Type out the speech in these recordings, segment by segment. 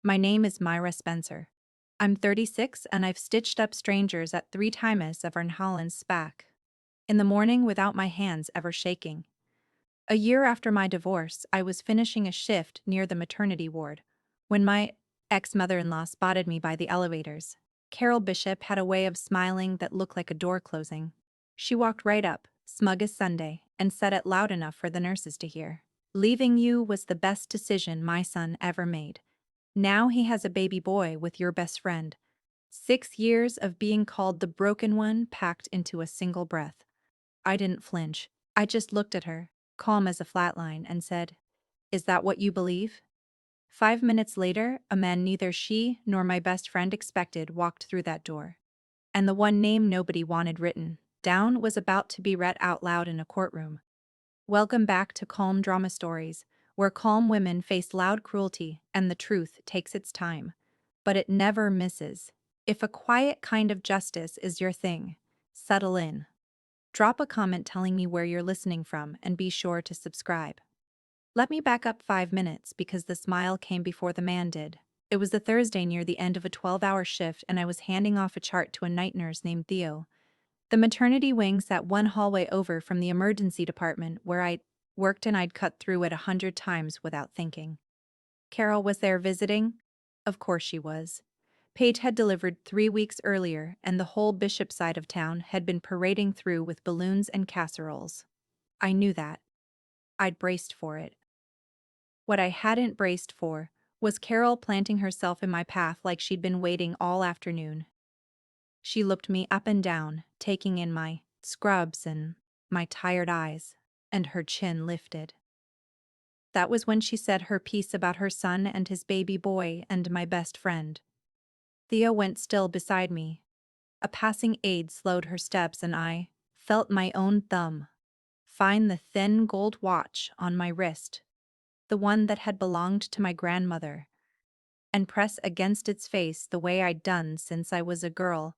My name is Myra Spencer. I'm 36 and I've stitched up strangers at 3 times of Holland's back. In the morning without my hands ever shaking. A year after my divorce, I was finishing a shift near the maternity ward when my ex-mother-in-law spotted me by the elevators. Carol Bishop had a way of smiling that looked like a door closing. She walked right up, smug as Sunday, and said it loud enough for the nurses to hear. Leaving you was the best decision my son ever made. Now he has a baby boy with your best friend. 6 years of being called the broken one packed into a single breath. I didn't flinch. I just looked at her, calm as a flatline, and said, "Is that what you believe?" 5 minutes later, a man neither she nor my best friend expected walked through that door. And the one name nobody wanted written down was about to be read out loud in a courtroom. Welcome back to Calm Drama Stories, where calm women face loud cruelty and the truth takes its time. But it never misses. If a quiet kind of justice is your thing, settle in. Drop a comment telling me where you're listening from and be sure to subscribe. Let me back up 5 minutes because the smile came before the man did. It was a Thursday near the end of a 12-hour shift and I was handing off a chart to a night nurse named Theo. The maternity wing sat one hallway over from the emergency department where I'd worked and I'd cut through it 100 times without thinking. Carol was there visiting? Of course she was. Paige had delivered 3 weeks earlier and the whole Bishop side of town had been parading through with balloons and casseroles. I knew that. I'd braced for it. What I hadn't braced for was Carol planting herself in my path like she'd been waiting all afternoon. She looked me up and down, taking in my scrubs and my tired eyes, and her chin lifted. That was when she said her piece about her son and his baby boy and my best friend. Thea went still beside me. A passing aide slowed her steps and I felt my own thumb find the thin gold watch on my wrist, the one that had belonged to my grandmother, and press against its face the way I'd done since I was a girl,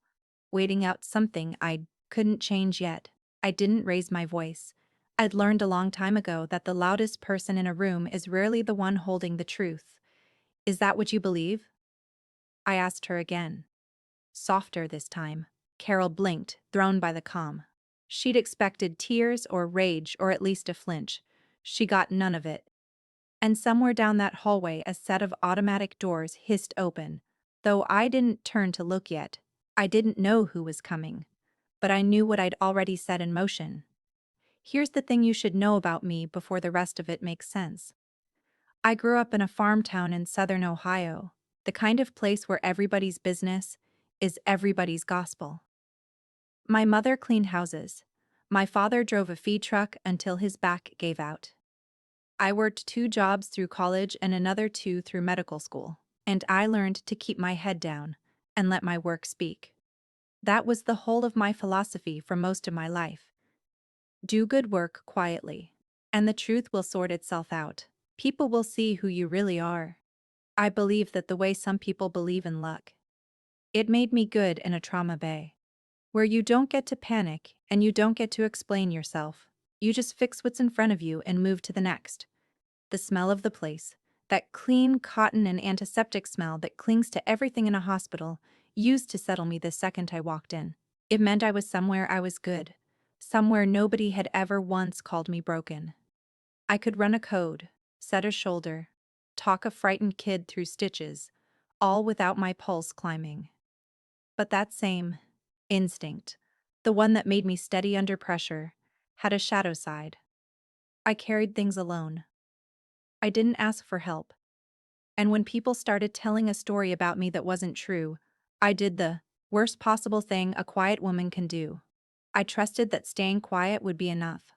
waiting out something I couldn't change yet. I didn't raise my voice. I'd learned a long time ago that the loudest person in a room is rarely the one holding the truth. Is that what you believe? I asked her again. Softer this time. Carol blinked, thrown by the calm. She'd expected tears or rage or at least a flinch. She got none of it. And somewhere down that hallway a set of automatic doors hissed open. Though I didn't turn to look yet. I didn't know who was coming. But I knew what I'd already set in motion. Here's the thing you should know about me before the rest of it makes sense. I grew up in a farm town in southern Ohio, the kind of place where everybody's business is everybody's gospel. My mother cleaned houses. My father drove a feed truck until his back gave out. I worked 2 jobs through college and another 2 through medical school, and I learned to keep my head down and let my work speak. That was the whole of my philosophy for most of my life. Do good work quietly, and the truth will sort itself out. People will see who you really are. I believe that the way some people believe in luck. It made me good in a trauma bay, where you don't get to panic and you don't get to explain yourself. You just fix what's in front of you and move to the next. The smell of the place, that clean cotton and antiseptic smell that clings to everything in a hospital, used to settle me the second I walked in. It meant I was somewhere I was good, somewhere nobody had ever once called me broken. I could run a code, set a shoulder, talk a frightened kid through stitches, all without my pulse climbing. But that same instinct, the one that made me steady under pressure, had a shadow side. I carried things alone. I didn't ask for help. And when people started telling a story about me that wasn't true, I did the worst possible thing a quiet woman can do. I trusted that staying quiet would be enough.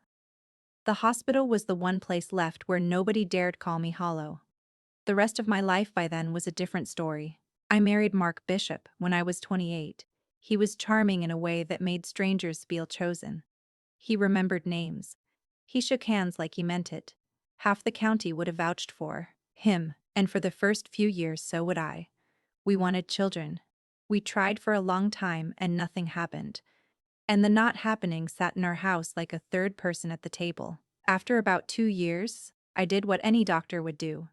The hospital was the one place left where nobody dared call me hollow. The rest of my life by then was a different story. I married Mark Bishop when I was 28. He was charming in a way that made strangers feel chosen. He remembered names. He shook hands like he meant it. Half the county would have vouched for him, and for the first few years so would I. We wanted children. We tried for a long time and nothing happened. And the not happening sat in our house like a third person at the table. After about 2 years, I did what any doctor would do.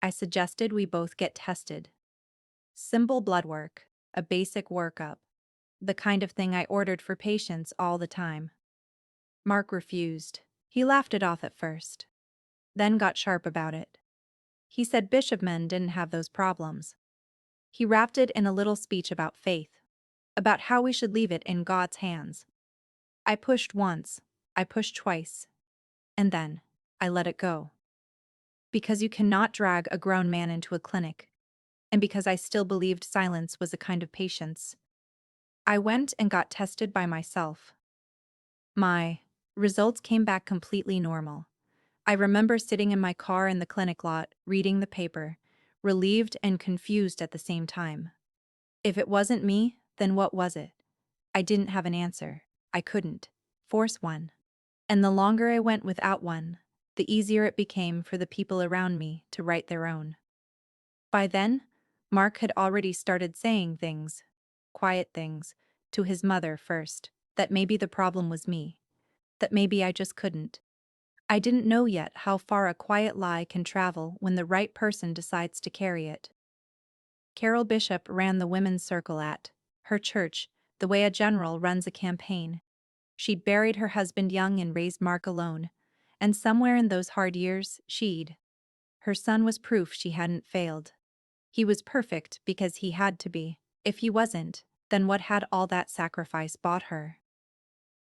I suggested we both get tested. Simple blood work, a basic workup, the kind of thing I ordered for patients all the time. Mark refused. He laughed it off at first, then got sharp about it. He said bishop men didn't have those problems. He wrapped it in a little speech about faith, about how we should leave it in God's hands. I pushed once, I pushed twice, and then I let it go. Because you cannot drag a grown man into a clinic, and because I still believed silence was a kind of patience, I went and got tested by myself. My results came back completely normal. I remember sitting in my car in the clinic lot, reading the paper, relieved and confused at the same time. If it wasn't me, then what was it? I didn't have an answer. I couldn't force one. And the longer I went without one, the easier it became for the people around me to write their own. By then, Mark had already started saying things, quiet things, to his mother first, that maybe the problem was me, that maybe I just couldn't. I didn't know yet how far a quiet lie can travel when the right person decides to carry it. Carol Bishop ran the women's circle at her church, the way a general runs a campaign. She'd buried her husband young and raised Mark alone, and somewhere in those hard years, her son was proof she hadn't failed. He was perfect because he had to be. If he wasn't, then what had all that sacrifice bought her?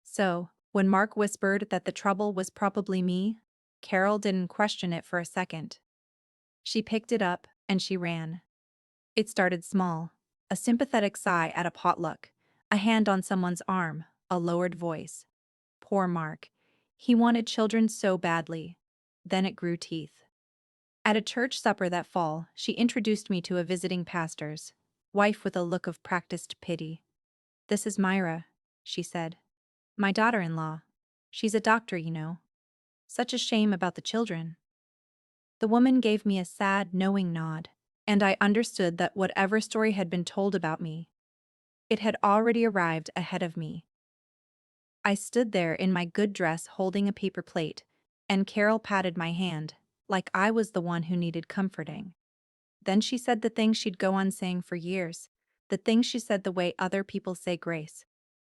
So, when Mark whispered that the trouble was probably me, Carol didn't question it for a second. She picked it up and she ran. It started small. A sympathetic sigh at a potluck, a hand on someone's arm, a lowered voice. Poor Mark. He wanted children so badly. Then it grew teeth. At a church supper that fall, she introduced me to a visiting pastor's wife with a look of practiced pity. "This is Myra," she said. "My daughter-in-law. She's a doctor, you know. Such a shame about the children." The woman gave me a sad, knowing nod, and I understood that whatever story had been told about me, it had already arrived ahead of me. I stood there in my good dress holding a paper plate, and Carol patted my hand, like I was the one who needed comforting. Then she said the things she'd go on saying for years, the things she said the way other people say grace.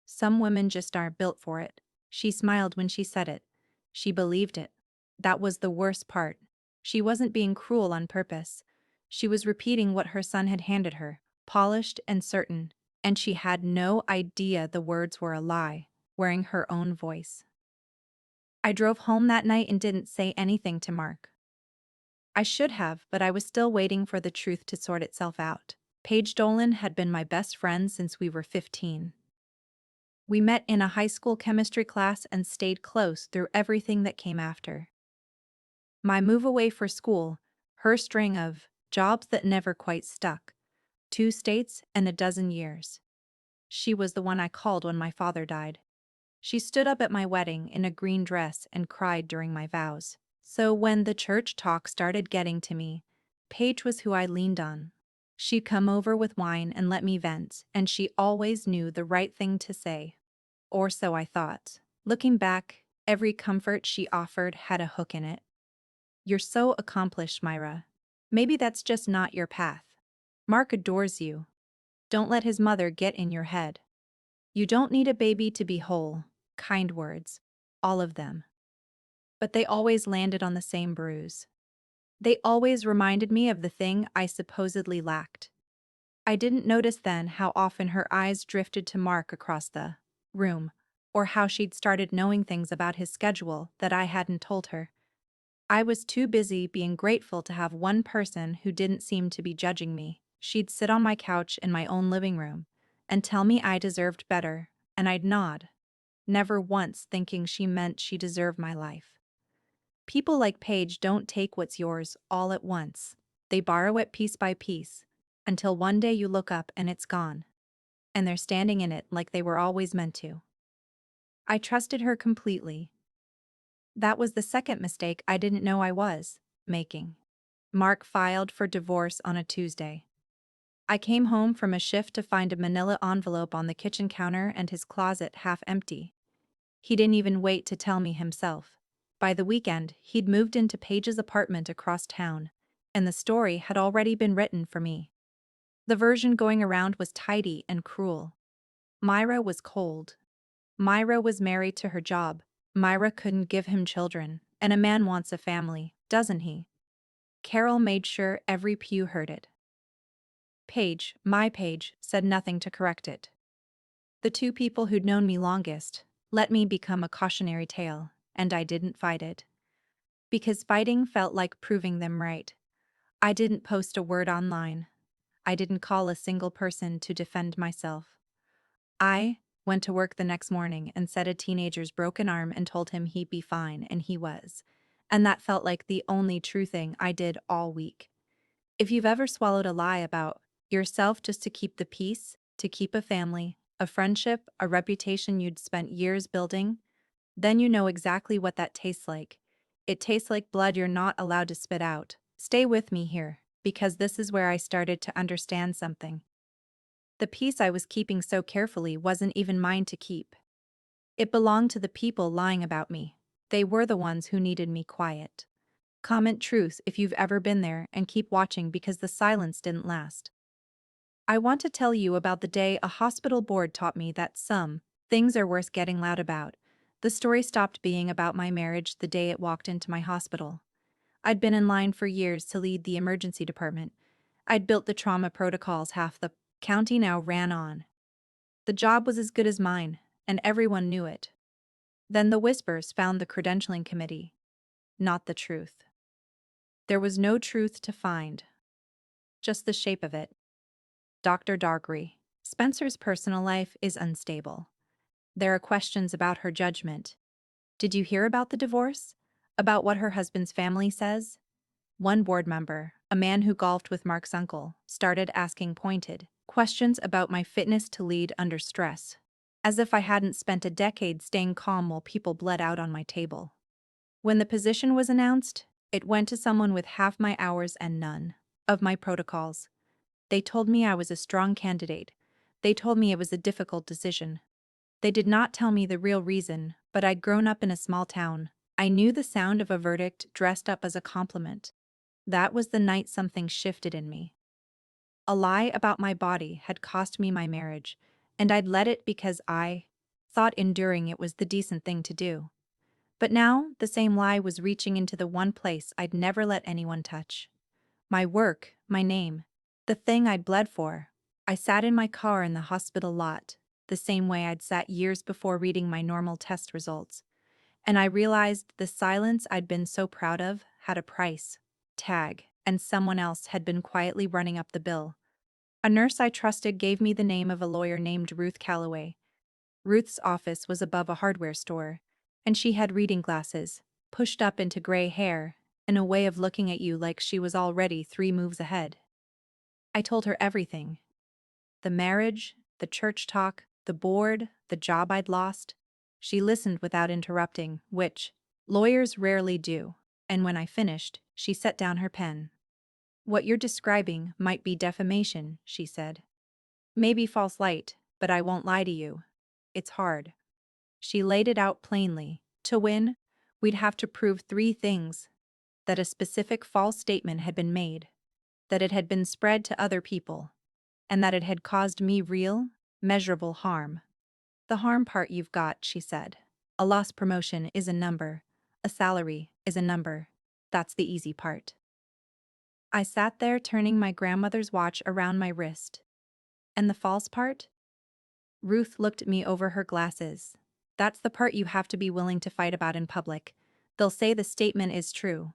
Some women just aren't built for it. She smiled when she said it. She believed it. That was the worst part. She wasn't being cruel on purpose. She was repeating what her son had handed her, polished and certain, and she had no idea the words were a lie, wearing her own voice. I drove home that night and didn't say anything to Mark. I should have, but I was still waiting for the truth to sort itself out. Paige Dolan had been my best friend since we were 15. We met in a high school chemistry class and stayed close through everything that came after. My move away for school, her string of jobs that never quite stuck, 2 states and a dozen years. She was the one I called when my father died. She stood up at my wedding in a green dress and cried during my vows. So when the church talk started getting to me, Paige was who I leaned on. She'd come over with wine and let me vent, and she always knew the right thing to say. Or so I thought. Looking back, every comfort she offered had a hook in it. "You're so accomplished, Myra. Maybe that's just not your path. Mark adores you. Don't let his mother get in your head. You don't need a baby to be whole." Kind words. All of them. But they always landed on the same bruise. They always reminded me of the thing I supposedly lacked. I didn't notice then how often her eyes drifted to Mark across the room, or how she'd started knowing things about his schedule that I hadn't told her. I was too busy being grateful to have one person who didn't seem to be judging me. She'd sit on my couch in my own living room and tell me I deserved better, and I'd nod, never once thinking she meant she deserved my life. People like Paige don't take what's yours all at once. They borrow it piece by piece, until one day you look up and it's gone, and they're standing in it like they were always meant to. I trusted her completely. That was the second mistake I didn't know I was making. Mark filed for divorce on a Tuesday. I came home from a shift to find a manila envelope on the kitchen counter and his closet half empty. He didn't even wait to tell me himself. By the weekend, he'd moved into Paige's apartment across town, and the story had already been written for me. The version going around was tidy and cruel. Myra was cold. Myra was married to her job. Myra couldn't give him children, and a man wants a family, doesn't he? Carol made sure every pew heard it. Paige, my Paige, said nothing to correct it. The two people who'd known me longest let me become a cautionary tale, and I didn't fight it. Because fighting felt like proving them right. I didn't post a word online. I didn't call a single person to defend myself. I went to work the next morning and said a teenager's broken arm and told him he'd be fine, and he was. And that felt like the only true thing I did all week. If you've ever swallowed a lie about yourself just to keep the peace, to keep a family, a friendship, a reputation you'd spent years building, then you know exactly what that tastes like. It tastes like blood you're not allowed to spit out. Stay with me here, because this is where I started to understand something. The peace I was keeping so carefully wasn't even mine to keep. It belonged to the people lying about me. They were the ones who needed me quiet. Comment truth if you've ever been there and keep watching because the silence didn't last. I want to tell you about the day a hospital board taught me that some things are worth getting loud about. The story stopped being about my marriage the day it walked into my hospital. I'd been in line for years to lead the emergency department. I'd built the trauma protocols half the county now ran on. The job was as good as mine, and everyone knew it. Then the whispers found the credentialing committee, not the truth. There was no truth to find, just the shape of it. Dr. Dargry. Spencer's personal life is unstable. There are questions about her judgment. Did you hear about the divorce? About what her husband's family says? One board member, a man who golfed with Mark's uncle, started asking pointed questions about my fitness to lead under stress, as if I hadn't spent a decade staying calm while people bled out on my table. When the position was announced, it went to someone with half my hours and none of my protocols. They told me I was a strong candidate. They told me it was a difficult decision. They did not tell me the real reason, but I'd grown up in a small town. I knew the sound of a verdict dressed up as a compliment. That was the night something shifted in me. A lie about my body had cost me my marriage, and I'd let it because I thought enduring it was the decent thing to do. But now, the same lie was reaching into the one place I'd never let anyone touch. My work, my name, the thing I'd bled for. I sat in my car in the hospital lot, the same way I'd sat years before reading my normal test results. And I realized the silence I'd been so proud of had a price tag, and someone else had been quietly running up the bill. A nurse I trusted gave me the name of a lawyer named Ruth Calloway. Ruth's office was above a hardware store, and she had reading glasses, pushed up into gray hair, and a way of looking at you like she was already 3 moves ahead. I told her everything. The marriage, the church talk, the board, the job I'd lost. She listened without interrupting, which lawyers rarely do, and when I finished, she set down her pen. What you're describing might be defamation, she said. Maybe false light, but I won't lie to you. It's hard. She laid it out plainly. To win, we'd have to prove 3 things: that a specific false statement had been made, that it had been spread to other people, and that it had caused me real, measurable harm. The harm part you've got, she said. A lost promotion is a number. A salary is a number. That's the easy part. I sat there turning my grandmother's watch around my wrist. And the false part? Ruth looked at me over her glasses. That's the part you have to be willing to fight about in public. They'll say the statement is true.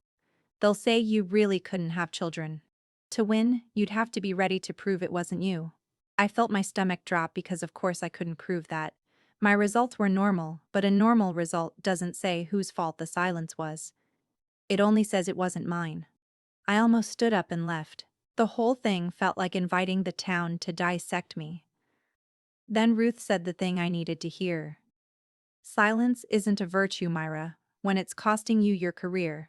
They'll say you really couldn't have children. To win, you'd have to be ready to prove it wasn't you. I felt my stomach drop because of course I couldn't prove that. My results were normal, but a normal result doesn't say whose fault the silence was. It only says it wasn't mine. I almost stood up and left. The whole thing felt like inviting the town to dissect me. Then Ruth said the thing I needed to hear. Silence isn't a virtue, Myra, when it's costing you your career.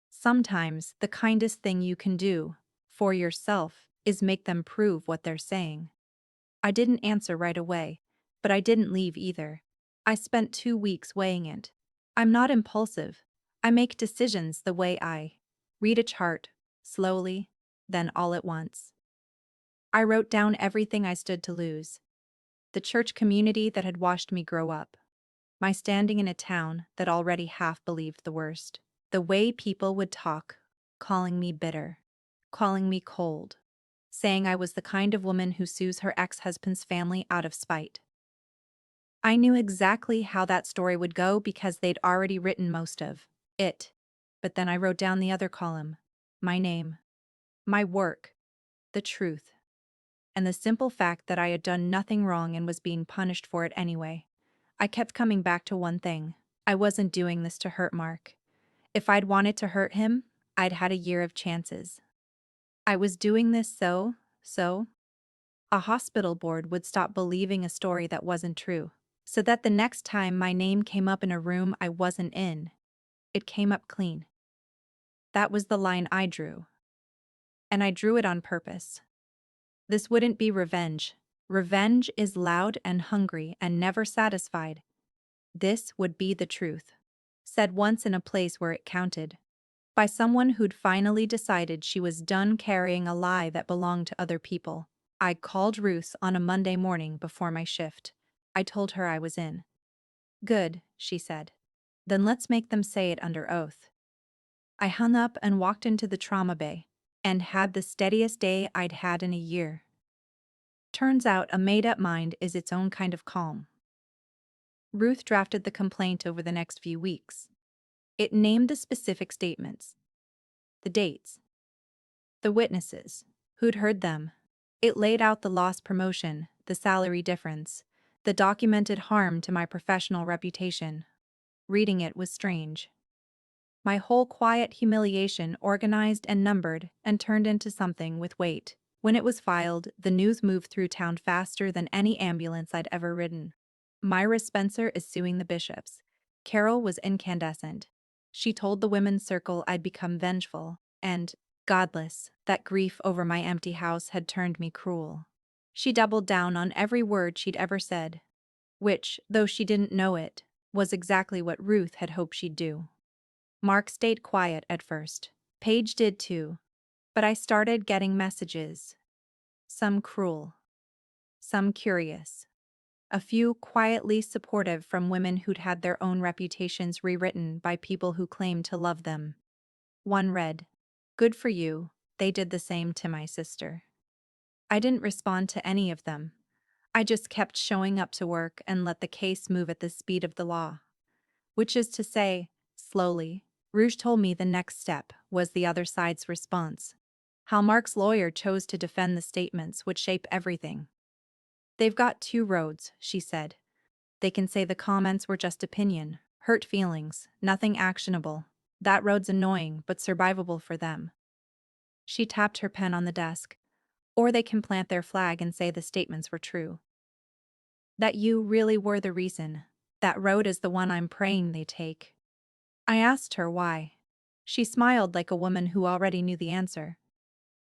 Sometimes the kindest thing you can do, for yourself, is make them prove what they're saying. I didn't answer right away, but I didn't leave either. I spent 2 weeks weighing it. I'm not impulsive. I make decisions the way I read a chart, slowly, then all at once. I wrote down everything I stood to lose. The church community that had watched me grow up. My standing in a town that already half believed the worst. The way people would talk, calling me bitter, calling me cold, saying I was the kind of woman who sues her ex-husband's family out of spite. I knew exactly how that story would go because they'd already written most of it. But then I wrote down the other column. My name, my work, the truth, and the simple fact that I had done nothing wrong and was being punished for it anyway. I kept coming back to one thing. I wasn't doing this to hurt Mark. If I'd wanted to hurt him, I'd had a year of chances. I was doing this so a hospital board would stop believing a story that wasn't true. So that the next time my name came up in a room I wasn't in, it came up clean. That was the line I drew. And I drew it on purpose. This wouldn't be revenge. Revenge is loud and hungry and never satisfied. This would be the truth. Said once in a place where it counted. By someone who'd finally decided she was done carrying a lie that belonged to other people. I called Ruth on a Monday morning before my shift. I told her I was in. Good, she said. Then let's make them say it under oath. I hung up and walked into the trauma bay, and had the steadiest day I'd had in a year. Turns out a made-up mind is its own kind of calm. Ruth drafted the complaint over the next few weeks. It named the specific statements, the dates, the witnesses, who'd heard them. It laid out the lost promotion, the salary difference, the documented harm to my professional reputation. Reading it was strange. My whole quiet humiliation organized and numbered and turned into something with weight. When it was filed, the news moved through town faster than any ambulance I'd ever ridden. Myra Spencer is suing the bishops. Carol was incandescent. She told the women's circle I'd become vengeful and godless, that grief over my empty house had turned me cruel. She doubled down on every word she'd ever said, which, though she didn't know it, was exactly what Ruth had hoped she'd do. Mark stayed quiet at first. Paige did too. But I started getting messages. Some cruel. Some curious. A few quietly supportive from women who'd had their own reputations rewritten by people who claimed to love them. One read, "Good for you, they did the same to my sister." I didn't respond to any of them. I just kept showing up to work and let the case move at the speed of the law. Which is to say, slowly. Rouge told me the next step was the other side's response. How Mark's lawyer chose to defend the statements would shape everything. They've got two roads, she said. They can say the comments were just opinion, hurt feelings, nothing actionable. That road's annoying but survivable for them. She tapped her pen on the desk. Or they can plant their flag and say the statements were true. That you really were the reason. That road is the one I'm praying they take. I asked her why. She smiled like a woman who already knew the answer.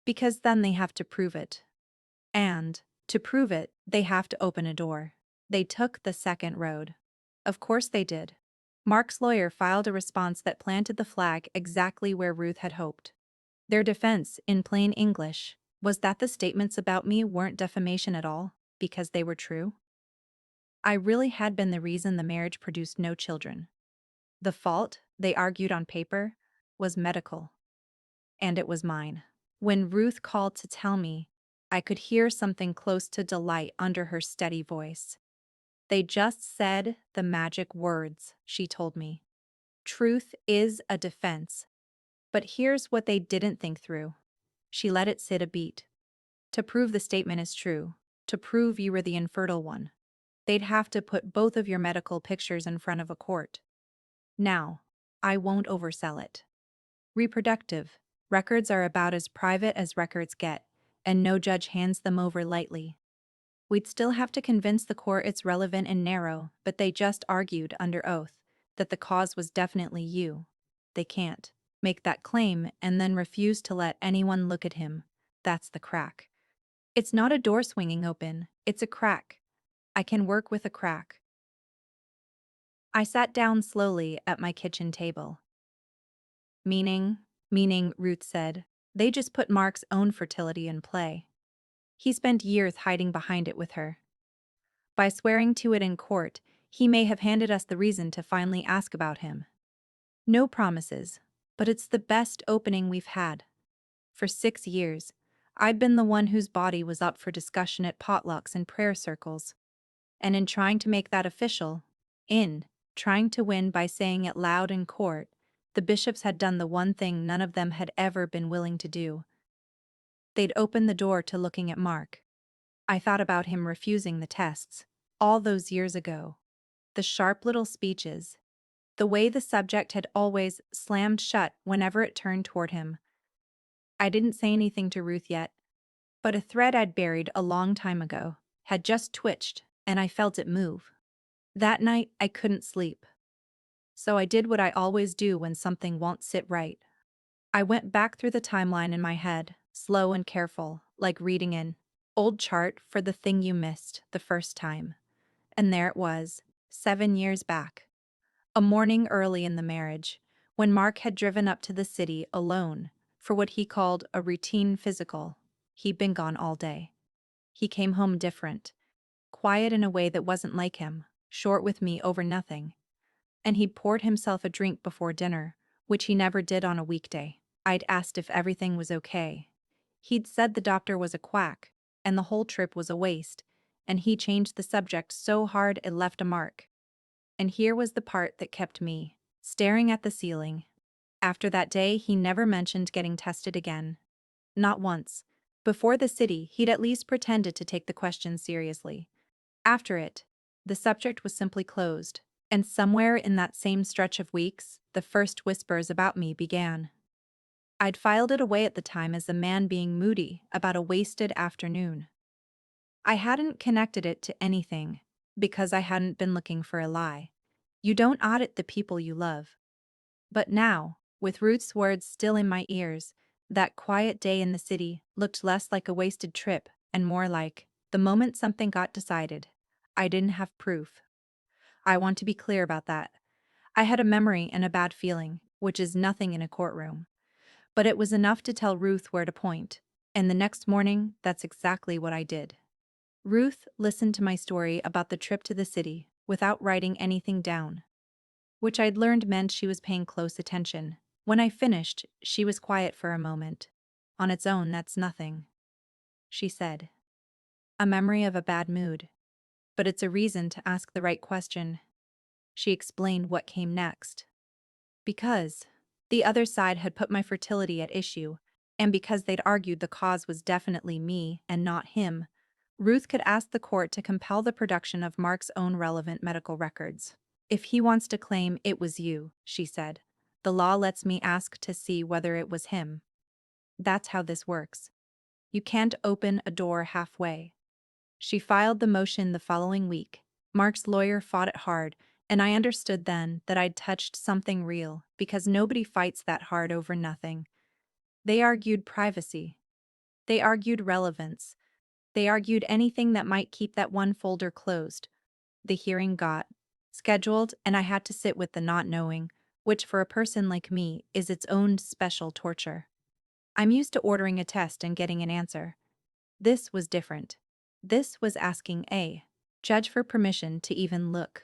Because then they have to prove it. And, to prove it, they have to open a door. They took the second road. Of course they did. Mark's lawyer filed a response that planted the flag exactly where Ruth had hoped. Their defense, in plain English, was that the statements about me weren't defamation at all, because they were true. I really had been the reason the marriage produced no children. The fault, they argued on paper, was medical. And it was mine. When Ruth called to tell me, I could hear something close to delight under her steady voice. They just said the magic words, she told me. Truth is a defense. But here's what they didn't think through. She let it sit a beat. To prove the statement is true, to prove you were the infertile one, they'd have to put both of your medical pictures in front of a court. Now, I won't oversell it. Reproductive records are about as private as records get, and no judge hands them over lightly. We'd still have to convince the court it's relevant and narrow, but they just argued under oath that the cause was definitely you. They can't make that claim and then refuse to let anyone look at him. That's the crack. It's not a door swinging open, it's a crack. I can work with a crack. I sat down slowly at my kitchen table. Meaning, Ruth said. They just put Mark's own fertility in play. He spent years hiding behind it with her. By swearing to it in court, he may have handed us the reason to finally ask about him. No promises, but it's the best opening we've had. For 6 years, I'd been the one whose body was up for discussion at potlucks and prayer circles. And in trying to make that official, in trying to win by saying it loud in court, the bishops had done the one thing none of them had ever been willing to do. They'd opened the door to looking at Mark. I thought about him refusing the tests, all those years ago. The sharp little speeches, the way the subject had always slammed shut whenever it turned toward him. I didn't say anything to Ruth yet, but a thread I'd buried a long time ago had just twitched, and I felt it move. That night, I couldn't sleep. So I did what I always do when something won't sit right. I went back through the timeline in my head, slow and careful, like reading an old chart for the thing you missed the first time. And there it was, 7 years back. A morning early in the marriage, when Mark had driven up to the city alone for what he called a routine physical. He'd been gone all day. He came home different, quiet in a way that wasn't like him, short with me over nothing. And he'd poured himself a drink before dinner, which he never did on a weekday. I'd asked if everything was okay. He'd said the doctor was a quack, and the whole trip was a waste, and he changed the subject so hard it left a mark. And here was the part that kept me staring at the ceiling. After that day, he never mentioned getting tested again. Not once. Before the city, he'd at least pretended to take the question seriously. After it, the subject was simply closed. And somewhere in that same stretch of weeks, the first whispers about me began. I'd filed it away at the time as a man being moody about a wasted afternoon. I hadn't connected it to anything, because I hadn't been looking for a lie. You don't audit the people you love. But now, with Ruth's words still in my ears, that quiet day in the city looked less like a wasted trip and more like the moment something got decided. I didn't have proof. I want to be clear about that. I had a memory and a bad feeling, which is nothing in a courtroom. But it was enough to tell Ruth where to point, and the next morning, that's exactly what I did. Ruth listened to my story about the trip to the city without writing anything down, which I'd learned meant she was paying close attention. When I finished, she was quiet for a moment. On its own, that's nothing, she said. A memory of a bad mood. But it's a reason to ask the right question. She explained what came next. Because the other side had put my fertility at issue, and because they'd argued the cause was definitely me and not him, Ruth could ask the court to compel the production of Mark's own relevant medical records. If he wants to claim it was you, she said, the law lets me ask to see whether it was him. That's how this works. You can't open a door halfway. She filed the motion the following week. Mark's lawyer fought it hard, and I understood then that I'd touched something real, because nobody fights that hard over nothing. They argued privacy. They argued relevance. They argued anything that might keep that one folder closed. The hearing got scheduled, and I had to sit with the not knowing, which for a person like me is its own special torture. I'm used to ordering a test and getting an answer. This was different. This was asking a judge for permission to even look.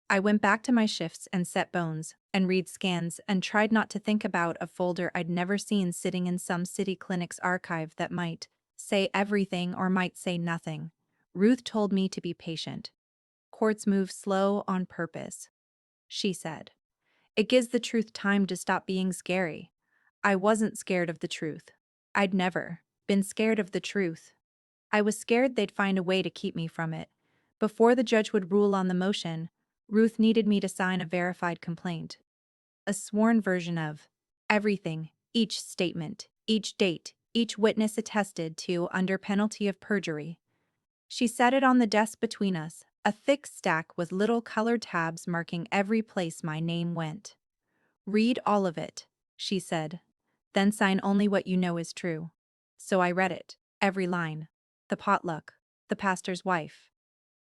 I went back to my shifts and set bones, and read scans, and tried not to think about a folder I'd never seen sitting in some city clinic's archive that might say everything or might say nothing. Ruth told me to be patient. Courts move slow on purpose, she said. It gives the truth time to stop being scary. I wasn't scared of the truth. I'd never been scared of the truth. I was scared they'd find a way to keep me from it. Before the judge would rule on the motion, Ruth needed me to sign a verified complaint. A sworn version of everything, each statement, each date, each witness attested to under penalty of perjury. She set it on the desk between us, a thick stack with little colored tabs marking every place my name went. Read all of it, she said. Then sign only what you know is true. So I read it, every line. The potluck, the pastor's wife.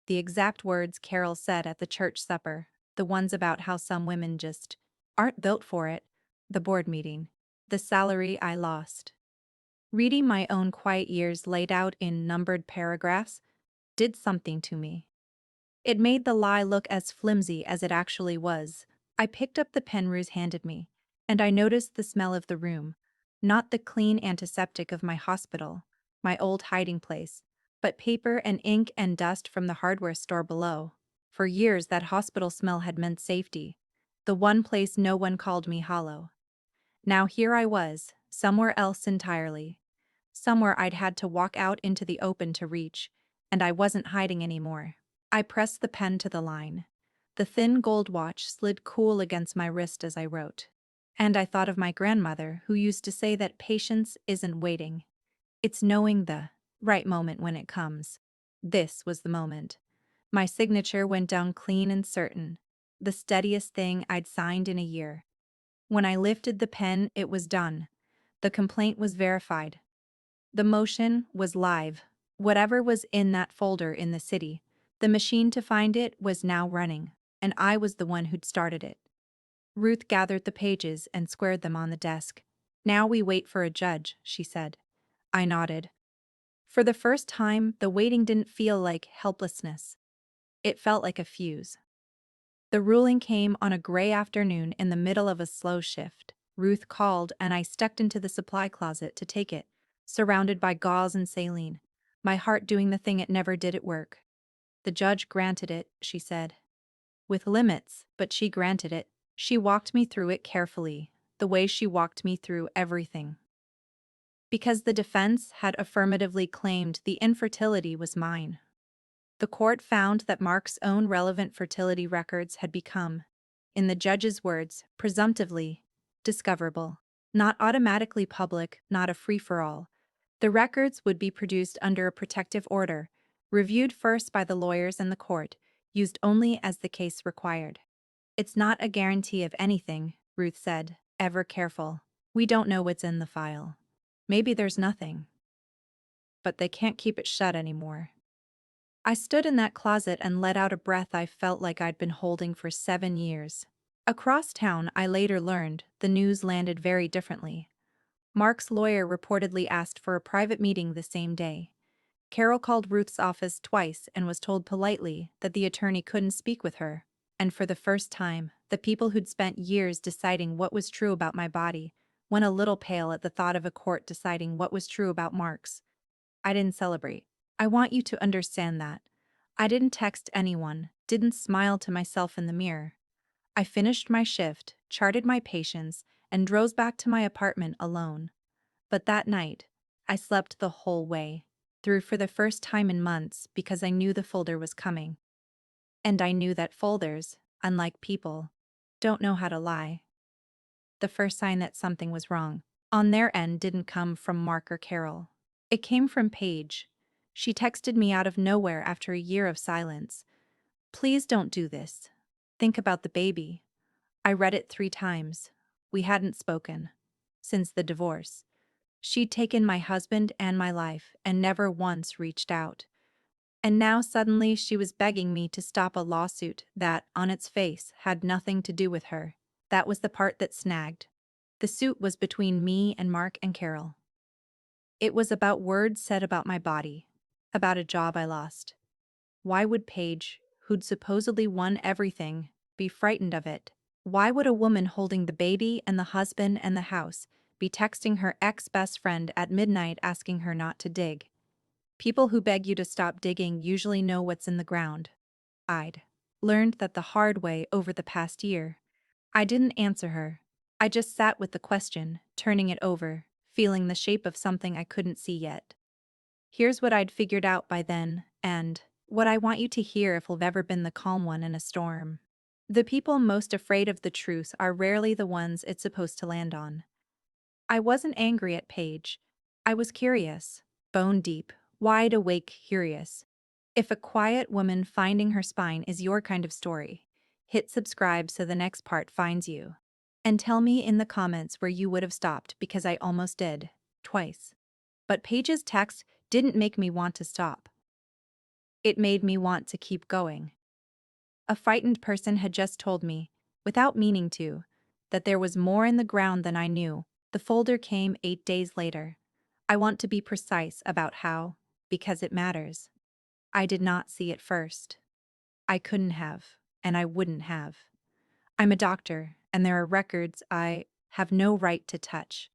The exact words Carol said at the church supper, the ones about how some women just aren't built for it, the board meeting, the salary I lost. Reading my own quiet years laid out in numbered paragraphs did something to me. It made the lie look as flimsy as it actually was. I picked up the pen Ruse handed me, and I noticed the smell of the room. Not the clean antiseptic of my hospital, my old hiding place, but paper and ink and dust from the hardware store below. For years, that hospital smell had meant safety, the one place no one called me hollow. Now here I was, somewhere else entirely. Somewhere I'd had to walk out into the open to reach, and I wasn't hiding anymore. I pressed the pen to the line. The thin gold watch slid cool against my wrist as I wrote. And I thought of my grandmother, who used to say that patience isn't waiting. It's knowing the right moment when it comes. This was the moment. My signature went down clean and certain, the steadiest thing I'd signed in a year. When I lifted the pen, it was done. The complaint was verified. The motion was live. Whatever was in that folder in the city, the machine to find it was now running, and I was the one who'd started it. Ruth gathered the pages and squared them on the desk. "Now we wait for a judge," she said. I nodded. For the first time, the waiting didn't feel like helplessness. It felt like a fuse. The ruling came on a gray afternoon in the middle of a slow shift. Ruth called, and I stepped into the supply closet to take it, surrounded by gauze and saline, my heart doing the thing it never did at work. "The judge granted it," she said. With limits, but she granted it. She walked me through it carefully, the way she walked me through everything. Because the defense had affirmatively claimed the infertility was mine. The court found that Mark's own relevant fertility records had become, in the judge's words, presumptively discoverable. Not automatically public, not a free-for-all. The records would be produced under a protective order, reviewed first by the lawyers and the court, used only as the case required. "It's not a guarantee of anything," Ruth said, ever careful. "We don't know what's in the file. Maybe there's nothing. But they can't keep it shut anymore." I stood in that closet and let out a breath I felt like I'd been holding for 7 years. Across town, I later learned, the news landed very differently. Mark's lawyer reportedly asked for a private meeting the same day. Carol called Ruth's office twice and was told politely that the attorney couldn't speak with her. And for the first time, the people who'd spent years deciding what was true about my body went a little pale at the thought of a court deciding what was true about Mark's. I didn't celebrate. I want you to understand that. I didn't text anyone, didn't smile to myself in the mirror. I finished my shift, charted my patients, and drove back to my apartment alone. But that night, I slept the whole way, through for the first time in months because I knew the folder was coming. And I knew that folders, unlike people, don't know how to lie. The first sign that something was wrong, on their end, didn't come from Mark or Carol. It came from Paige. She texted me out of nowhere after a year of silence. "Please don't do this. Think about the baby." I read it 3 times. We hadn't spoken since the divorce. She'd taken my husband and my life and never once reached out. And now suddenly she was begging me to stop a lawsuit that, on its face, had nothing to do with her. That was the part that snagged. The suit was between me and Mark and Carol. It was about words said about my body, about a job I lost. Why would Paige, who'd supposedly won everything, be frightened of it? Why would a woman holding the baby and the husband and the house be texting her ex-best friend at midnight asking her not to dig? People who beg you to stop digging usually know what's in the ground. I'd learned that the hard way over the past year. I didn't answer her. I just sat with the question, turning it over, feeling the shape of something I couldn't see yet. Here's what I'd figured out by then, and what I want you to hear if we've ever been the calm one in a storm. The people most afraid of the truth are rarely the ones it's supposed to land on. I wasn't angry at Paige. I was curious, bone deep, wide awake curious. If a quiet woman finding her spine is your kind of story, hit subscribe so the next part finds you. And tell me in the comments where you would have stopped because I almost did, twice. But Paige's text didn't make me want to stop. It made me want to keep going. A frightened person had just told me, without meaning to, that there was more in the ground than I knew. The folder came 8 days later. I want to be precise about how, because it matters. I did not see it first. I couldn't have, and I wouldn't have. I'm a doctor, and there are records I have no right to touch.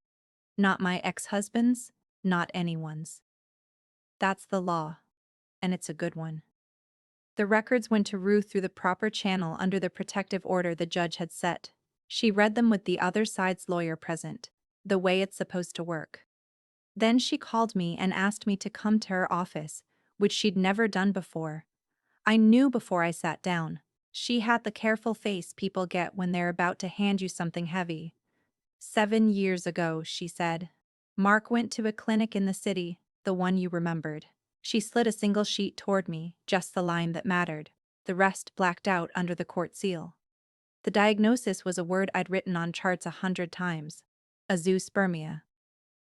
Not my ex-husband's, not anyone's. That's the law, and it's a good one. The records went to Ruth through the proper channel under the protective order the judge had set. She read them with the other side's lawyer present, the way it's supposed to work. Then she called me and asked me to come to her office, which she'd never done before. I knew before I sat down. She had the careful face people get when they're about to hand you something heavy. 7 years ago, she said. Mark went to a clinic in the city, the one you remembered. She slid a single sheet toward me, just the line that mattered. The rest blacked out under the court seal. The diagnosis was a word I'd written on charts 100 times. Azoospermia.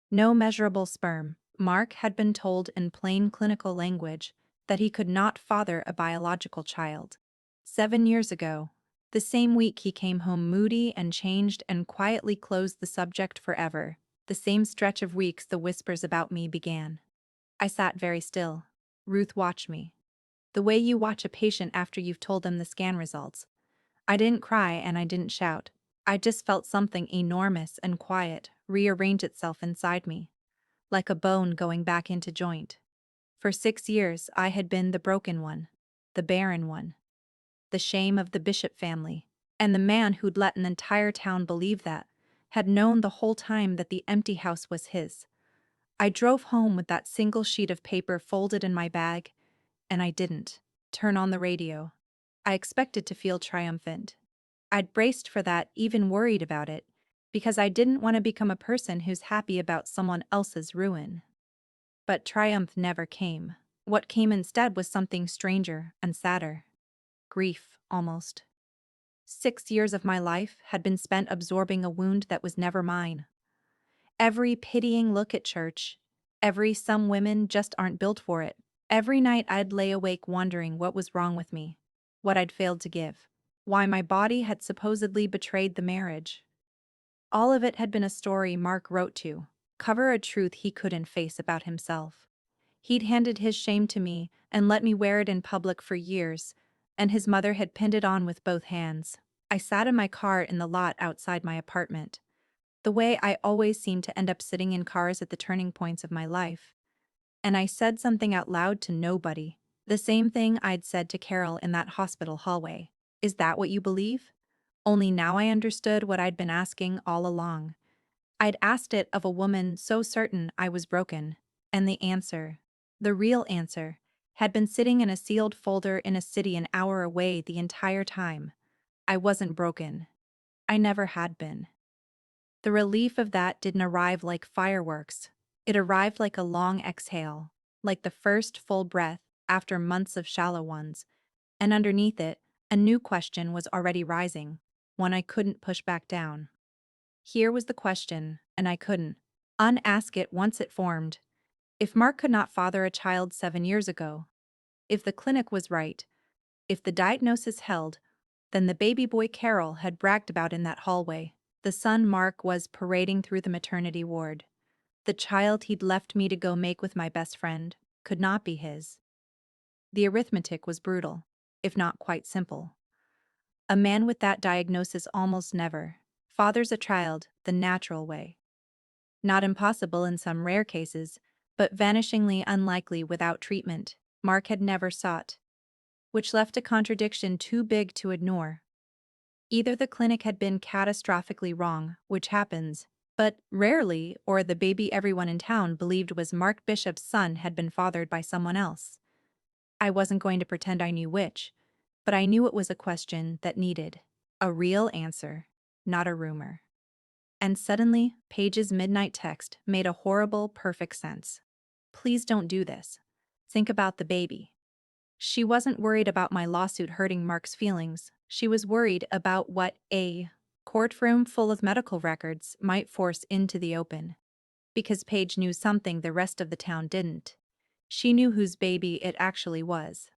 No measurable sperm. Mark had been told in plain clinical language that he could not father a biological child. 7 years ago, the same week he came home moody and changed and quietly closed the subject forever. The same stretch of weeks the whispers about me began. I sat very still. Ruth watched me. The way you watch a patient after you've told them the scan results. I didn't cry and I didn't shout. I just felt something enormous and quiet rearrange itself inside me, like a bone going back into joint. For 6 years I had been the broken one, the barren one, the shame of the Bishop family, and the man who'd let an entire town believe that, had known the whole time that the empty house was his. I drove home with that single sheet of paper folded in my bag, and I didn't turn on the radio. I expected to feel triumphant. I'd braced for that, even worried about it, because I didn't want to become a person who's happy about someone else's ruin. But triumph never came. What came instead was something stranger and sadder. Grief, almost. 6 years of my life had been spent absorbing a wound that was never mine. Every pitying look at church, every some women just aren't built for it. Every night I'd lay awake wondering what was wrong with me, what I'd failed to give, why my body had supposedly betrayed the marriage. All of it had been a story Mark wrote to cover a truth he couldn't face about himself. He'd handed his shame to me and let me wear it in public for years, and his mother had pinned it on with both hands. I sat in my car in the lot outside my apartment, the way I always seem to end up sitting in cars at the turning points of my life. And I said something out loud to nobody, the same thing I'd said to Carol in that hospital hallway. Is that what you believe? Only now I understood what I'd been asking all along. I'd asked it of a woman so certain I was broken, and the answer, the real answer, had been sitting in a sealed folder in a city an hour away the entire time. I wasn't broken. I never had been. The relief of that didn't arrive like fireworks. It arrived like a long exhale, like the first full breath after months of shallow ones, and underneath it, a new question was already rising, one I couldn't push back down. Here was the question, and I couldn't unask it once it formed. If Mark could not father a child 7 years ago, if the clinic was right, if the diagnosis held, then the baby boy Carol had bragged about in that hallway, the son Mark was parading through the maternity ward, the child he'd left me to go make with my best friend, could not be his. The arithmetic was brutal, if not quite simple. A man with that diagnosis almost never fathers a child the natural way. Not impossible in some rare cases, but vanishingly unlikely without treatment. Mark had never sought, which left a contradiction too big to ignore. Either the clinic had been catastrophically wrong, which happens, but rarely, or the baby everyone in town believed was Mark Bishop's son had been fathered by someone else. I wasn't going to pretend I knew which, but I knew it was a question that needed a real answer, not a rumor. And suddenly, Paige's midnight text made a horrible, perfect sense. Please don't do this. Think about the baby. She wasn't worried about my lawsuit hurting Mark's feelings. She was worried about what a courtroom full of medical records might force into the open. Because Paige knew something the rest of the town didn't. She knew whose baby it actually was.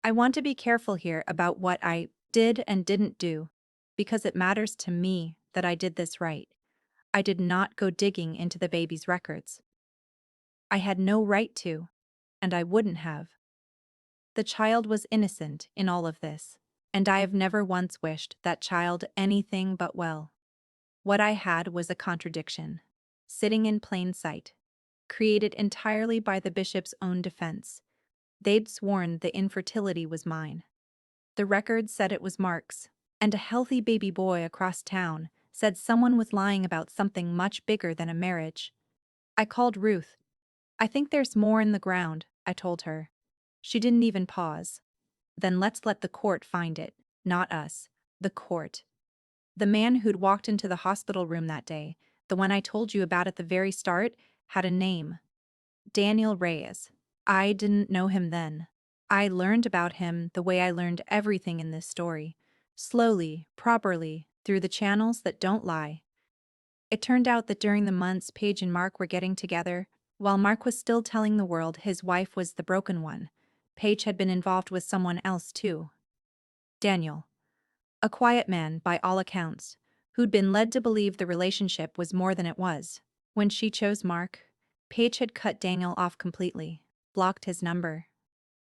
I want to be careful here about what I did and didn't do, because it matters to me that I did this right. I did not go digging into the baby's records. I had no right to, and I wouldn't have. The child was innocent in all of this, and I have never once wished that child anything but well. What I had was a contradiction, sitting in plain sight, created entirely by the bishop's own defense. They'd sworn the infertility was mine. The record said it was Mark's, and a healthy baby boy across town said someone was lying about something much bigger than a marriage. I called Ruth. I think there's more in the ground, I told her. She didn't even pause. Then let's let the court find it, not us. The court. The man who'd walked into the hospital room that day, the one I told you about at the very start, had a name. Daniel Reyes. I didn't know him then. I learned about him the way I learned everything in this story. Slowly, properly, through the channels that don't lie. It turned out that during the months Paige and Mark were getting together, while Mark was still telling the world his wife was the broken one, Paige had been involved with someone else too. Daniel. A quiet man, by all accounts, who'd been led to believe the relationship was more than it was. When she chose Mark, Paige had cut Daniel off completely, blocked his number,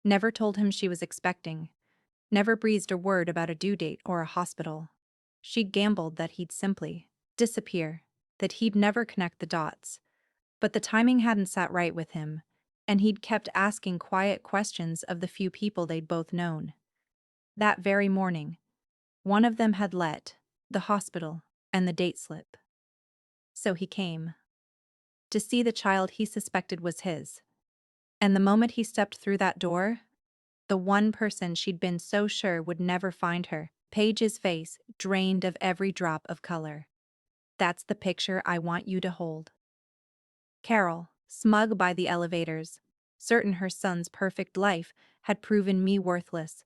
never told him she was expecting, never breathed a word about a due date or a hospital. She gambled that he'd simply disappear, that he'd never connect the dots. But the timing hadn't sat right with him, and he'd kept asking quiet questions of the few people they'd both known. That very morning, one of them had let the hospital and the date slip. So he came to see the child he suspected was his. And the moment he stepped through that door, the one person she'd been so sure would never find her, Paige's face drained of every drop of color. That's the picture I want you to hold. Carol, smug by the elevators, certain her son's perfect life had proven me worthless,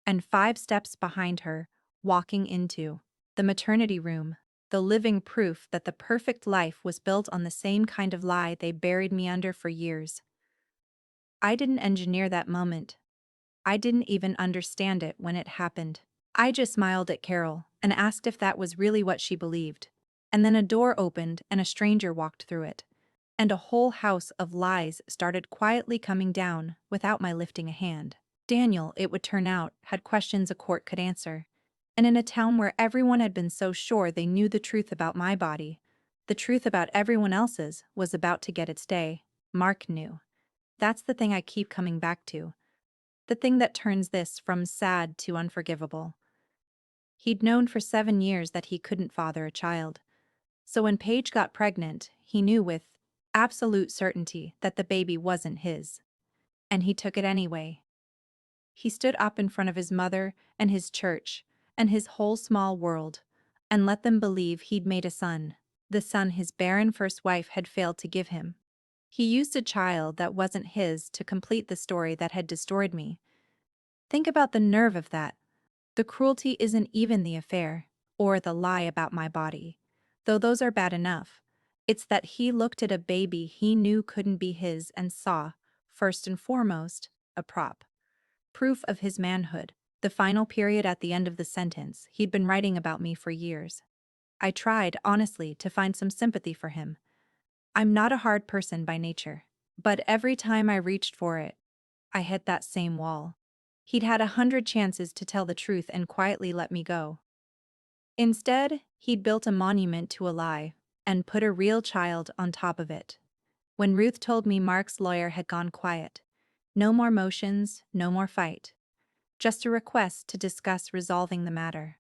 and 5 steps behind her, walking into the maternity room, the living proof that the perfect life was built on the same kind of lie they buried me under for years. I didn't engineer that moment. I didn't even understand it when it happened. I just smiled at Carol and asked if that was really what she believed. And then a door opened and a stranger walked through it. And a whole house of lies started quietly coming down without my lifting a hand. Daniel, it would turn out, had questions a court could answer. And in a town where everyone had been so sure they knew the truth about my body, the truth about everyone else's was about to get its day. Mark knew. That's the thing I keep coming back to. The thing that turns this from sad to unforgivable. He'd known for 7 years that he couldn't father a child. So when Paige got pregnant, he knew with absolute certainty that the baby wasn't his. And he took it anyway. He stood up in front of his mother and his church and his whole small world and let them believe he'd made a son, the son his barren first wife had failed to give him. He used a child that wasn't his to complete the story that had destroyed me. Think about the nerve of that. The cruelty isn't even the affair, or the lie about my body, though those are bad enough. It's that he looked at a baby he knew couldn't be his and saw, first and foremost, a prop. Proof of his manhood, the final period at the end of the sentence he'd been writing about me for years. I tried, honestly, to find some sympathy for him. I'm not a hard person by nature, but every time I reached for it, I hit that same wall. He'd had 100 chances to tell the truth and quietly let me go. Instead, he'd built a monument to a lie and put a real child on top of it. When Ruth told me Mark's lawyer had gone quiet, no more motions, no more fight. Just a request to discuss resolving the matter.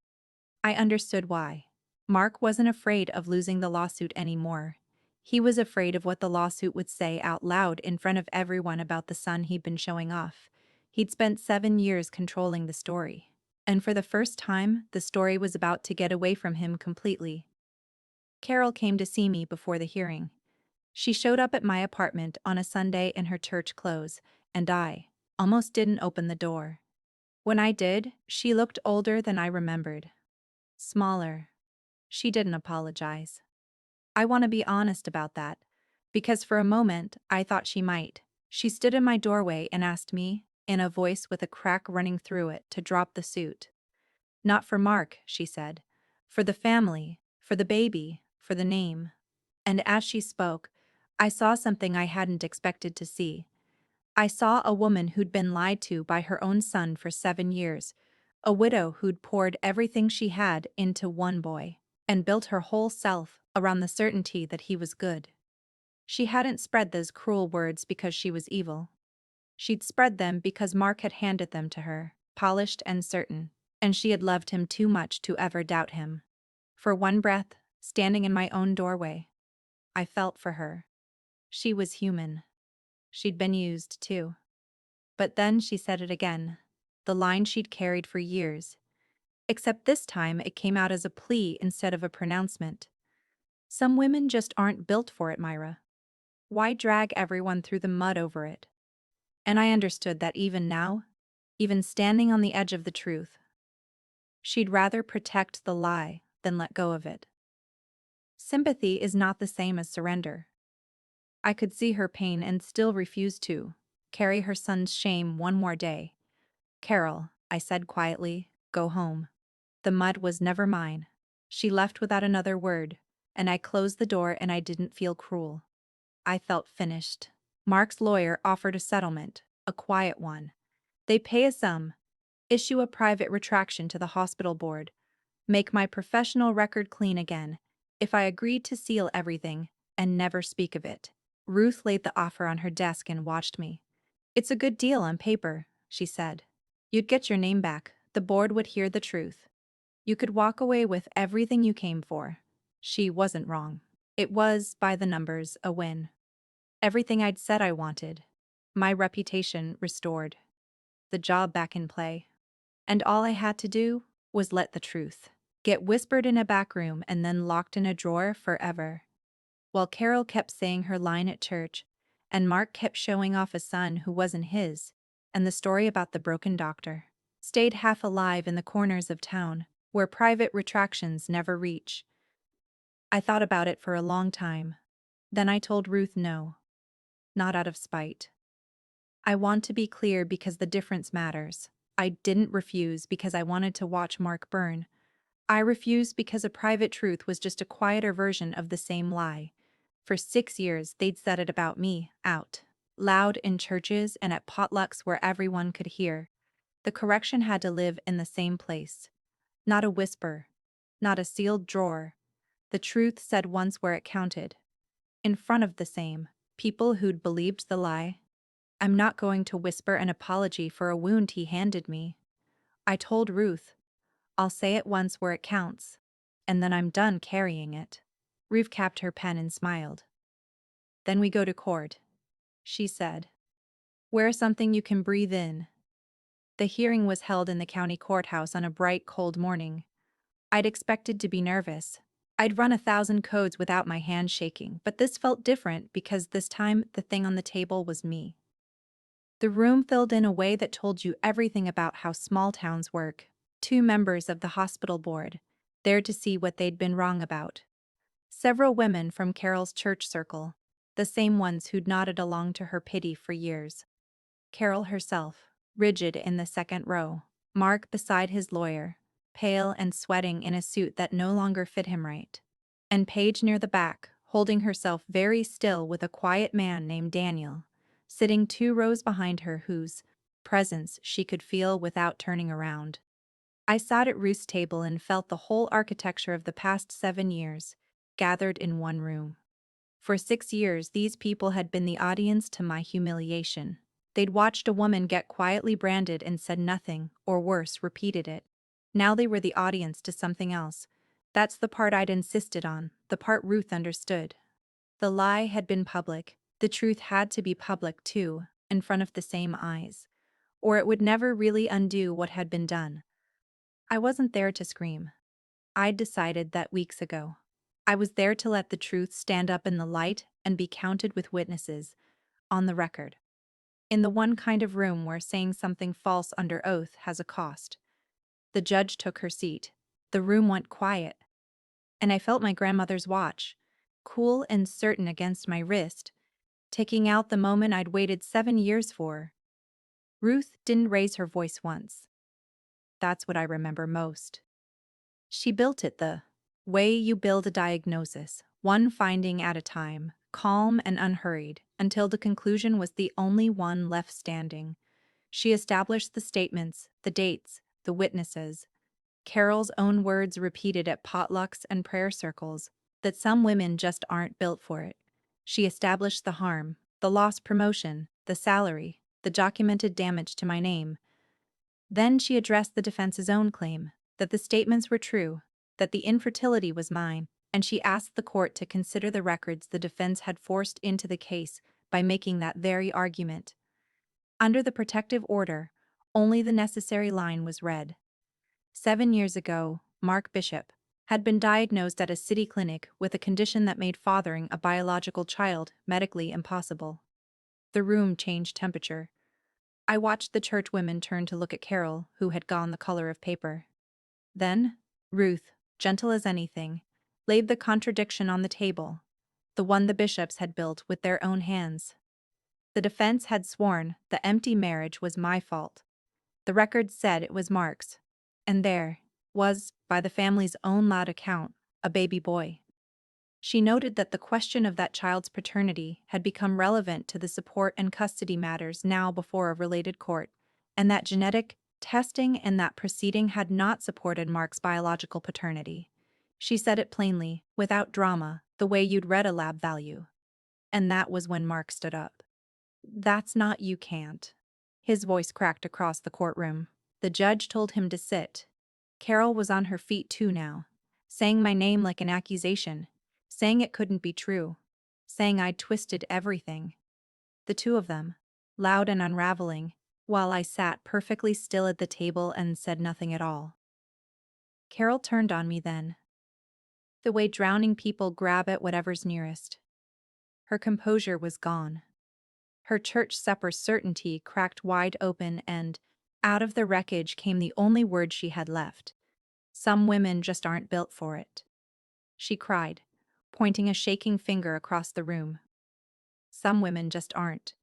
I understood why. Mark wasn't afraid of losing the lawsuit anymore. He was afraid of what the lawsuit would say out loud in front of everyone about the son he'd been showing off. He'd spent 7 years controlling the story. And for the first time, the story was about to get away from him completely. Carol came to see me before the hearing. She showed up at my apartment on a Sunday in her church clothes, and I almost didn't open the door. When I did, she looked older than I remembered. Smaller. She didn't apologize. I want to be honest about that, because for a moment I thought she might. She stood in my doorway and asked me, in a voice with a crack running through it, to drop the suit. Not for Mark, she said. For the family, for the baby, for the name. And as she spoke, I saw something I hadn't expected to see. I saw a woman who'd been lied to by her own son for 7 years, a widow who'd poured everything she had into one boy, and built her whole self around the certainty that he was good. She hadn't spread those cruel words because she was evil. She'd spread them because Mark had handed them to her, polished and certain, and she had loved him too much to ever doubt him. For one breath, standing in my own doorway, I felt for her. She was human. She'd been used, too. But then she said it again, the line she'd carried for years. Except this time it came out as a plea instead of a pronouncement. Some women just aren't built for it, Myra. Why drag everyone through the mud over it? And I understood that even now, even standing on the edge of the truth, she'd rather protect the lie than let go of it. Sympathy is not the same as surrender. I could see her pain and still refuse to carry her son's shame one more day. Carol, I said quietly, go home. The mud was never mine. She left without another word, and I closed the door and I didn't feel cruel. I felt finished. Mark's lawyer offered a settlement, a quiet one. They pay a sum, issue a private retraction to the hospital board, make my professional record clean again, if I agreed to seal everything and never speak of it. Ruth laid the offer on her desk and watched me. It's a good deal on paper, she said. You'd get your name back, the board would hear the truth. You could walk away with everything you came for. She wasn't wrong. It was, by the numbers, a win. Everything I'd said I wanted. My reputation restored. The job back in play. And all I had to do was let the truth get whispered in a back room and then locked in a drawer forever. While Carol kept saying her line at church, and Mark kept showing off a son who wasn't his, and the story about the broken doctor stayed half alive in the corners of town, where private retractions never reach. I thought about it for a long time. Then I told Ruth no, not out of spite. I want to be clear because the difference matters. I didn't refuse because I wanted to watch Mark burn. I refused because a private truth was just a quieter version of the same lie. For 6 years, they'd said it about me, out loud in churches and at potlucks where everyone could hear. The correction had to live in the same place. Not a whisper, not a sealed drawer. The truth said once where it counted. In front of the same people who'd believed the lie. I'm not going to whisper an apology for a wound he handed me. I told Ruth, I'll say it once where it counts, and then I'm done carrying it. Ruth capped her pen and smiled. Then we go to court, she said. Wear something you can breathe in. The hearing was held in the county courthouse on a bright, cold morning. I'd expected to be nervous. I'd run 1,000 codes without my hands shaking, but this felt different because this time the thing on the table was me. The room filled in a way that told you everything about how small towns work. 2 members of the hospital board, there to see what they'd been wrong about. Several women from Carol's church circle, the same ones who'd nodded along to her pity for years. Carol herself, rigid in the second row. Mark beside his lawyer, pale and sweating in a suit that no longer fit him right. And Paige near the back, holding herself very still with a quiet man named Daniel, sitting 2 rows behind her whose presence she could feel without turning around. I sat at Ruth's table and felt the whole architecture of the past 7 years, gathered in one room. For 6 years these people had been the audience to my humiliation. They'd watched a woman get quietly branded and said nothing, or worse, repeated it. Now they were the audience to something else. That's the part I'd insisted on, the part Ruth understood. The lie had been public. The truth had to be public too, in front of the same eyes. Or it would never really undo what had been done. I wasn't there to scream. I'd decided that weeks ago. I was there to let the truth stand up in the light and be counted with witnesses, on the record. In the one kind of room where saying something false under oath has a cost. The judge took her seat. The room went quiet. And I felt my grandmother's watch, cool and certain against my wrist, ticking out the moment I'd waited 7 years for. Ruth didn't raise her voice once. That's what I remember most. She built it the way you build a diagnosis, one finding at a time, calm and unhurried, until the conclusion was the only one left standing. She established the statements, the dates, the witnesses. Carol's own words repeated at potlucks and prayer circles, that some women just aren't built for it. She established the harm, the lost promotion, the salary, the documented damage to my name. Then she addressed the defense's own claim, that the statements were true, that the infertility was mine, and she asked the court to consider the records the defense had forced into the case by making that very argument. Under the protective order, only the necessary line was read. 7 years ago, Mark Bishop had been diagnosed at a city clinic with a condition that made fathering a biological child medically impossible. The room changed temperature. I watched the church women turn to look at Carol, who had gone the color of paper. Then, Ruth, gentle as anything, laid the contradiction on the table, the one the bishops had built with their own hands. The defense had sworn the empty marriage was my fault. The records said it was Mark's. And there was, by the family's own loud account, a baby boy. She noted that the question of that child's paternity had become relevant to the support and custody matters now before a related court, and that genetic testing in that proceeding had not supported Mark's biological paternity. She said it plainly, without drama, the way you'd read a lab value. And that was when Mark stood up. "That's not, you can't." His voice cracked across the courtroom. The judge told him to sit. Carol was on her feet too now, saying my name like an accusation, saying it couldn't be true, saying I'd twisted everything. The two of them, loud and unraveling, while I sat perfectly still at the table and said nothing at all. Carol turned on me then. The way drowning people grab at whatever's nearest. Her composure was gone. Her church supper certainty cracked wide open, and out of the wreckage came the only word she had left. Some women just aren't built for it. She cried, pointing a shaking finger across the room. Some women just aren't.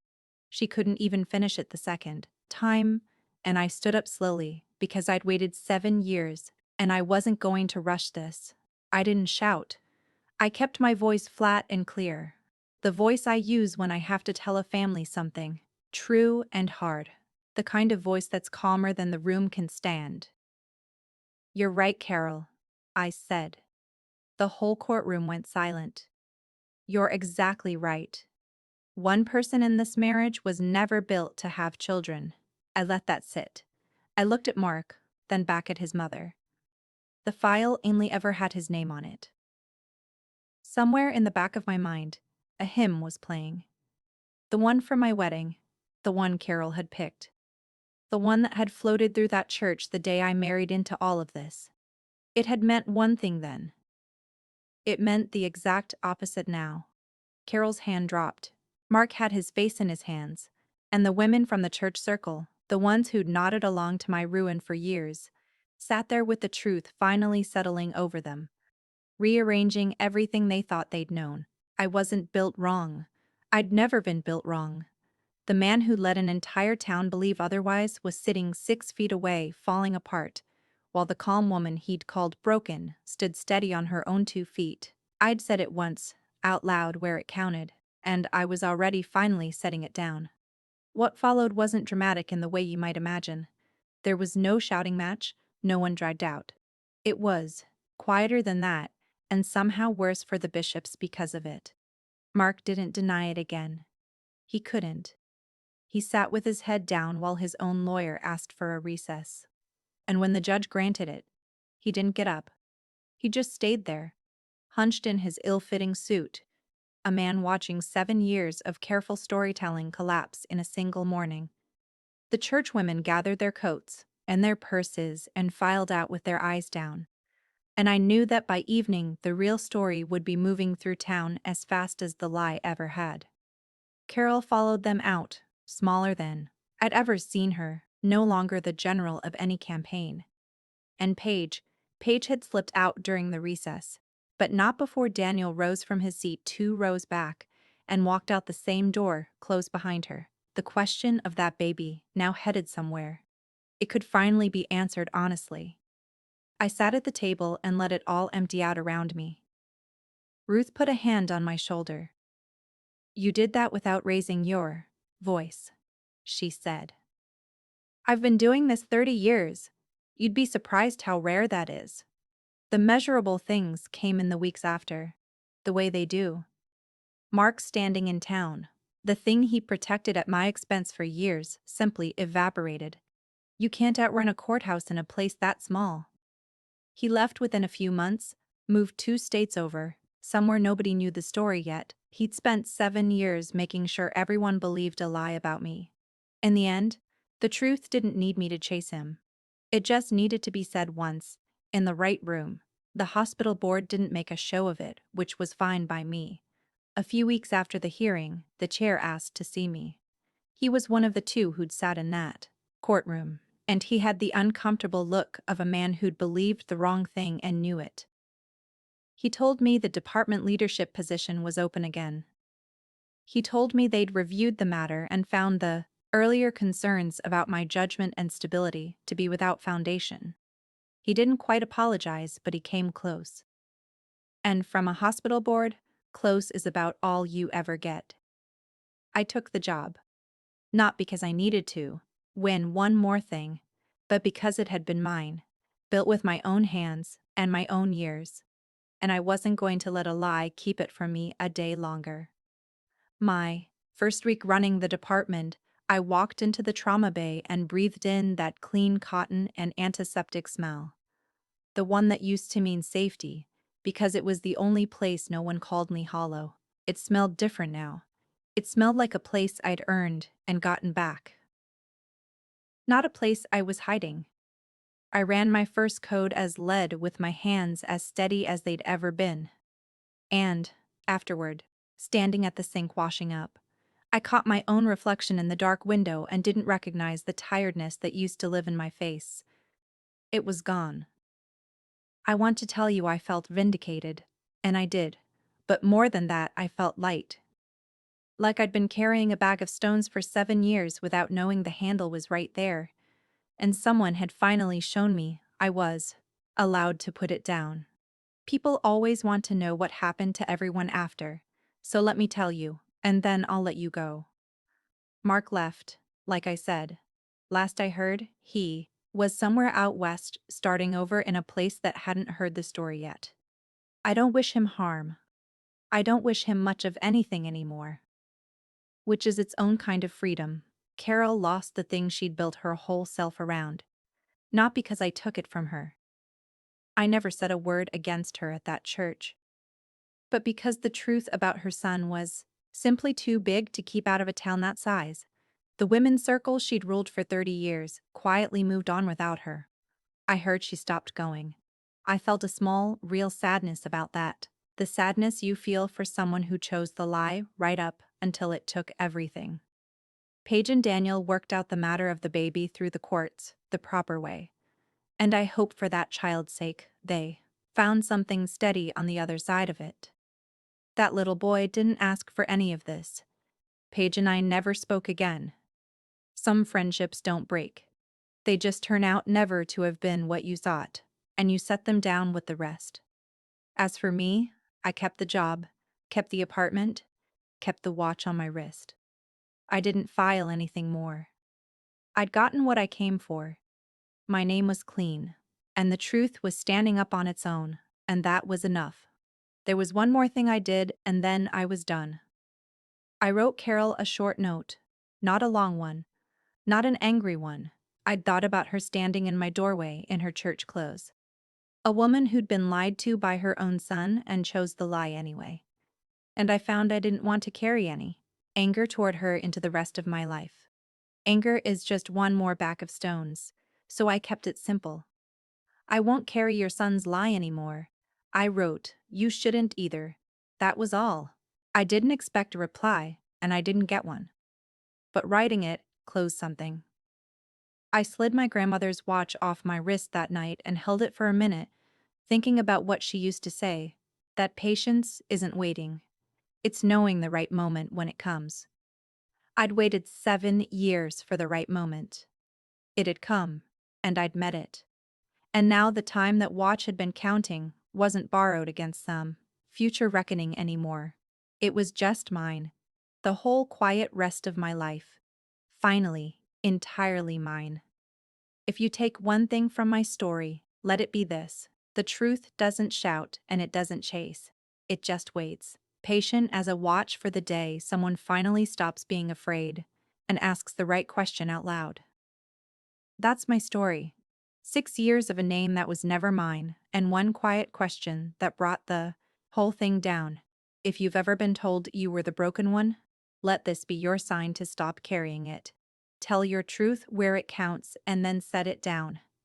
She couldn't even finish it the second time, and I stood up slowly, because I'd waited 7 years, and I wasn't going to rush this. I didn't shout. I kept my voice flat and clear. The voice I use when I have to tell a family something, true and hard. The kind of voice that's calmer than the room can stand. "You're right, Carol," I said. The whole courtroom went silent. "You're exactly right. One person in this marriage was never built to have children." I let that sit. I looked at Mark, then back at his mother. The file only ever had his name on it. Somewhere in the back of my mind, a hymn was playing. The one from my wedding, the one Carol had picked. The one that had floated through that church the day I married into all of this. It had meant one thing then. It meant the exact opposite now. Carol's hand dropped. Mark had his face in his hands, and the women from the church circle, the ones who'd nodded along to my ruin for years, sat there with the truth finally settling over them, rearranging everything they thought they'd known. I wasn't built wrong. I'd never been built wrong. The man who let an entire town believe otherwise was sitting 6 feet away, falling apart, while the calm woman he'd called broken stood steady on her own 2 feet. I'd said it once, out loud where it counted, and I was already finally setting it down. What followed wasn't dramatic in the way you might imagine. There was no shouting match, no one dragged out. It was quieter than that, and somehow worse for the bishops because of it. Mark didn't deny it again. He couldn't. He sat with his head down while his own lawyer asked for a recess. And when the judge granted it, he didn't get up. He just stayed there, hunched in his ill-fitting suit, a man watching 7 years of careful storytelling collapse in a single morning. The churchwomen gathered their coats and their purses and filed out with their eyes down. And I knew that by evening the real story would be moving through town as fast as the lie ever had. Carol followed them out, smaller than I'd ever seen her, no longer the general of any campaign. And Paige had slipped out during the recess, but not before Daniel rose from his seat 2 rows back and walked out the same door, closed behind her. The question of that baby, now headed somewhere. It could finally be answered honestly. I sat at the table and let it all empty out around me. Ruth put a hand on my shoulder. You did that without raising your voice, she said. I've been doing this 30 years. You'd be surprised how rare that is. The measurable things came in the weeks after, the way they do. Mark standing in town. The thing he protected at my expense for years simply evaporated. You can't outrun a courthouse in a place that small. He left within a few months, moved 2 states over, somewhere nobody knew the story yet. He'd spent 7 years making sure everyone believed a lie about me. In the end, the truth didn't need me to chase him. It just needed to be said once, in the right room. The hospital board didn't make a show of it, which was fine by me. A few weeks after the hearing, the chair asked to see me. He was one of the two who'd sat in that courtroom, and he had the uncomfortable look of a man who'd believed the wrong thing and knew it. He told me the department leadership position was open again. He told me they'd reviewed the matter and found the earlier concerns about my judgment and stability to be without foundation. He didn't quite apologize, but he came close. And from a hospital board, close is about all you ever get. I took the job. Not because I needed to win one more thing, but because it had been mine, built with my own hands and my own years, and I wasn't going to let a lie keep it from me a day longer. My first week running the department, I walked into the trauma bay and breathed in that clean cotton and antiseptic smell. The one that used to mean safety, because it was the only place no one called me hollow. It smelled different now. It smelled like a place I'd earned and gotten back. Not a place I was hiding. I ran my first code as lead with my hands as steady as they'd ever been. And, afterward, standing at the sink washing up, I caught my own reflection in the dark window and didn't recognize the tiredness that used to live in my face. It was gone. I want to tell you I felt vindicated, and I did, but more than that, I felt light. Like I'd been carrying a bag of stones for 7 years without knowing the handle was right there, and someone had finally shown me I was allowed to put it down. People always want to know what happened to everyone after, so let me tell you, and then I'll let you go. Mark left, like I said. Last I heard, he was somewhere out west starting over in a place that hadn't heard the story yet. I don't wish him harm. I don't wish him much of anything anymore. Which is its own kind of freedom. Carol lost the thing she'd built her whole self around. Not because I took it from her. I never said a word against her at that church. But because the truth about her son was simply too big to keep out of a town that size. The women's circle she'd ruled for 30 years quietly moved on without her. I heard she stopped going. I felt a small, real sadness about that. The sadness you feel for someone who chose the lie right up until it took everything. Paige and Daniel worked out the matter of the baby through the courts, the proper way. And I hope for that child's sake, they found something steady on the other side of it. That little boy didn't ask for any of this. Paige and I never spoke again. Some friendships don't break. They just turn out never to have been what you thought, and you set them down with the rest. As for me, I kept the job, kept the apartment, kept the watch on my wrist. I didn't file anything more. I'd gotten what I came for. My name was clean, and the truth was standing up on its own, and that was enough. There was one more thing I did, and then I was done. I wrote Carol a short note, not a long one, not an angry one. I'd thought about her standing in my doorway in her church clothes. A woman who'd been lied to by her own son and chose the lie anyway. And I found I didn't want to carry any anger toward her into the rest of my life. Anger is just one more bag of stones, so I kept it simple. I won't carry your son's lie anymore. I wrote, you shouldn't either. That was all. I didn't expect a reply, and I didn't get one. But writing it closed something. I slid my grandmother's watch off my wrist that night and held it for a minute, thinking about what she used to say, that patience isn't waiting. It's knowing the right moment when it comes. I'd waited 7 years for the right moment. It had come, and I'd met it. And now the time that Watch had been counting wasn't borrowed against some future reckoning anymore. It was just mine. the whole quiet rest of my life. Finally, entirely mine. If you take one thing from my story, let it be this: the truth doesn't shout and it doesn't chase. It just waits, patient as a watch for the day someone finally stops being afraid and asks the right question out loud. That's my story. 6 years of a name that was never mine, and one quiet question that brought the whole thing down. If you've ever been told you were the broken one, let this be your sign to stop carrying it. Tell your truth where it counts and then set it down.